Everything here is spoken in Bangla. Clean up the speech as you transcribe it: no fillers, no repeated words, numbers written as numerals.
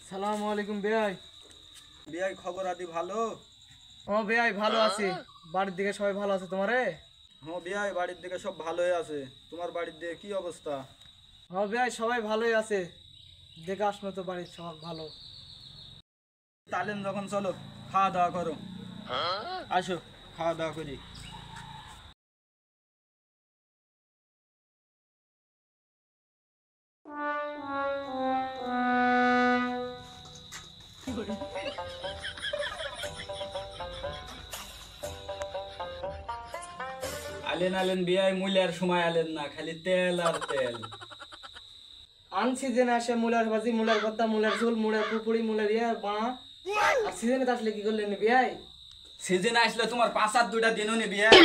সালাম আলাইকুম বেয়াই। বিয়াই খবর আদি ভালো? ও বেয়াই ভালো আছি। বাড়ির দিকে সবাই ভালো আছে তোমারে? হ্যাঁ বিয়াই বাড়ির দিকে সব ভালোই আছে। তোমার বাড়ির দিকে কি অবস্থা? ও বেয়াই সবাই ভালোই আছে। দেখে আসলো তো বাড়ির সব ভালো। তালেন যখন চলো খাওয়া দাওয়া করো। আসো খাওয়া দাওয়া করি। আলেন আলেন বিয়াই মুইলার সময় আলেন না, খালি তেল আর তেল। আনসিজনে আসে মুলার ভাজি, মুলার ভর্তা, মুলার ঝোল, মুলার পুকুরি, মুলার ইয়া বা। আর সিজনে আসলে কি করলেন বেয়াই? সিজন আসলে তোমার ৫-৭ দুইটা দিনও নি বিয়াই।